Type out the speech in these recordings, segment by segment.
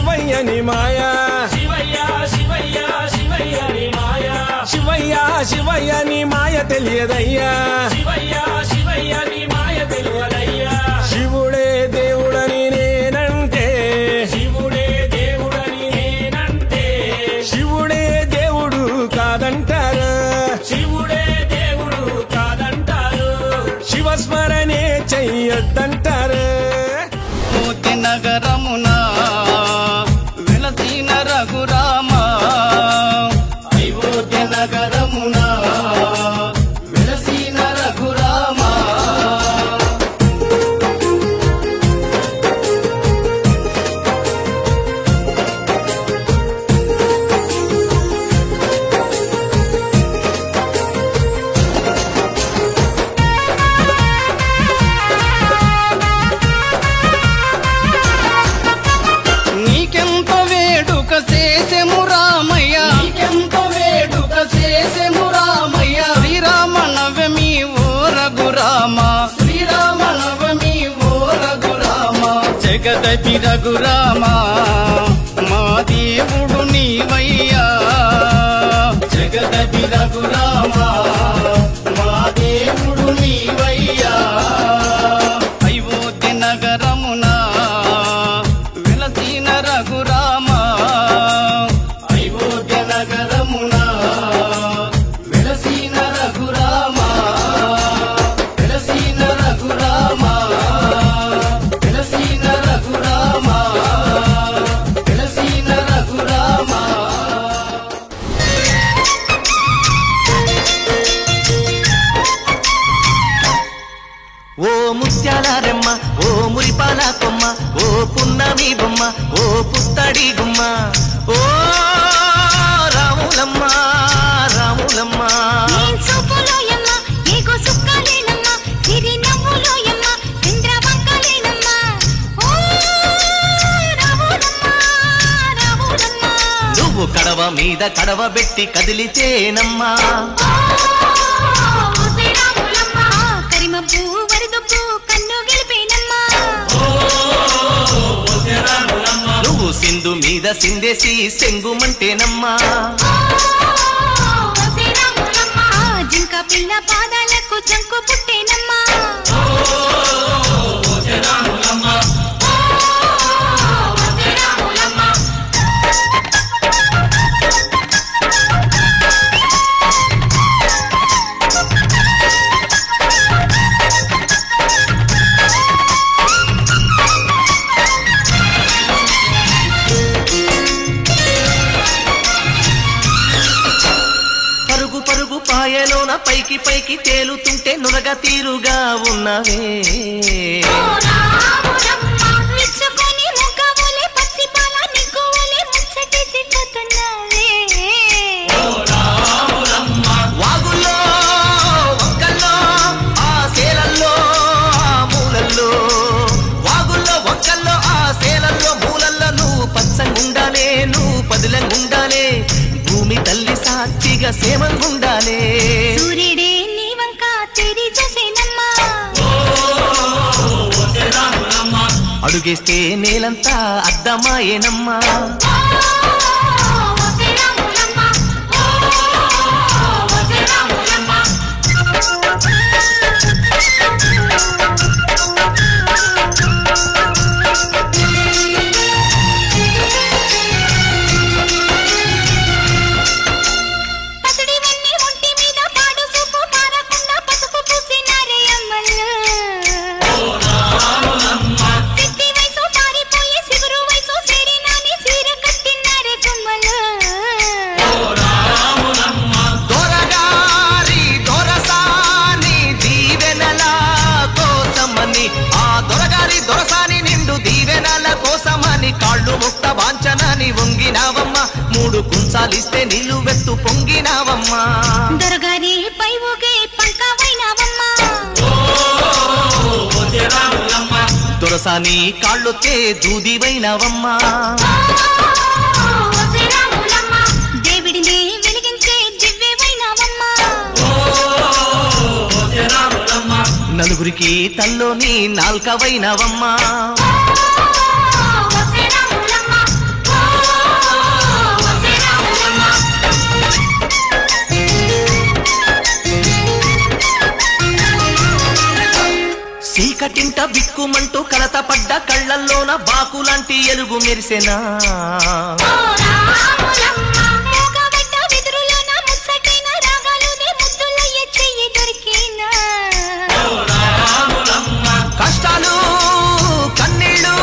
శివయ్య ని మాయా శివయ్య శివయ్య శివయ్య ని మాయా శివయ్య శివయ్య ని మాయ తెలియదయ్యా శివయ్య శివయ్య ని మాయ తెలియదయ్యా శివుడే దేవుడని నేనంటే శివుడే దేవుడని నేనంటే శివుడే దేవుడు కాదంటారు శివుడే దేవుడు కాదంటారు శివస్మరణే చెయ్యొద్దంటారు అయోధ్య నగరమున వెలసిన రఘురామ అయోధ్య నగరమున వెలసిన రఘురామ నీకెంత వేడుక చేసెము రామయ్య నీకెంత వేడుక చేసెము రామయ్య శ్రీరామ నవమి ఓ రఘురామ శ్రీరామ నవమి ఓ రఘురామ జగదపి రఘురామ మా దేవుడు నీవయ్యా జగదపి రఘురామ మా దేవుడు నీవయ్యా అయోధ్య నగరమున వెలసిన రఘురామ అయోధ్య నగరమున వెలసిన రఘురామ వెలసిన రఘురామ వెలసిన రఘురామ వెలసిన రఘురామ ఓ ముత్యాల రెమ్మ ఓ మురిపాల కొమ్మ ఓ పున్నమి బొమ్మ ఓ పుత్తడి గుమ్మ ఓ రాములమ్మ రాములమ్మ నువ్వు కడవ మీద కడవ పెట్టి కదిలితేనమ్మా నువ్వు సింధు మీద సిందేసి సెంగుమంటేనమ్మా జింక పిల్ల పాదాలకు చంకు పుట్టేనమ్మా పరుగు పరుగు పాయలోన పైకి పైకి తేలుతుంటే నురగ తీరుగా ఉన్నవే వాగుల్లో వంకల్లో ఆ సేలల్లో ఆ మూలల్లో వాగుల్లో వంకల్లో ఆ సేలల్లో మూలల్లో నువ్వు పచ్చంగుండాలే నువ్వు పదులంగుండాలే భూమి తల్లి సాక్షిగా సేమంగుండాలే సూర్యుడే నీ వంక తిరి చూసేనమ్మా అడుగేస్తే నేలంతా అద్దమాయేనమ్మా కాళ్ళు ముక్త వాంఛనాని వంగినావమ్మ మూడు కుంచాలిస్తే నిలువెత్తు పొంగినావమ్మా దొరగారి పై ఊగే పంకవైనావమ్మా దొరసాని కాళ్ళొత్తే దూదివైనావమ్మా దేవుడిని వెలిగించే దివ్యవైనావమ్మా నలుగురికి తల్లోని నాల్కవైనావమ్మా బిక్కుమంటూ కలత పడ్డ కళ్ళల్లోన బాకులాంటి ఎలుగు మెరిసెనా కష్టాలు కన్నీళ్ళు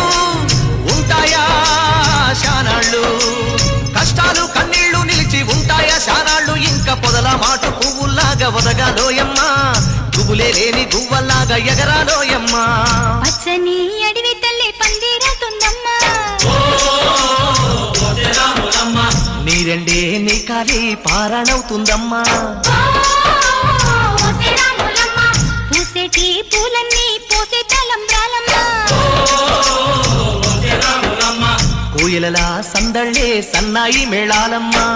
ఉంటాయా శానాళ్ళు కష్టాలు కన్నీళ్లు నిలిచి ఉంటాయా శానాళ్ళు ఇంకా పొదల మాటు పువ్వుల్లాగా ఒదగాలోయమ్మా గుబులే లేని గువ్వల్లాగా ఎగరాలోయమ్మా పచ్చని అడవి తల్లి పందిరవుతుందమ్మా నీరెండే నీ కాలి పారాణవుతుందమ్మా పూసేటి పూలన్నీ పోసే తలంబ్రాలమ్మా కోయిలలా సందళ్ళే సన్నాయి మేళాలమ్మా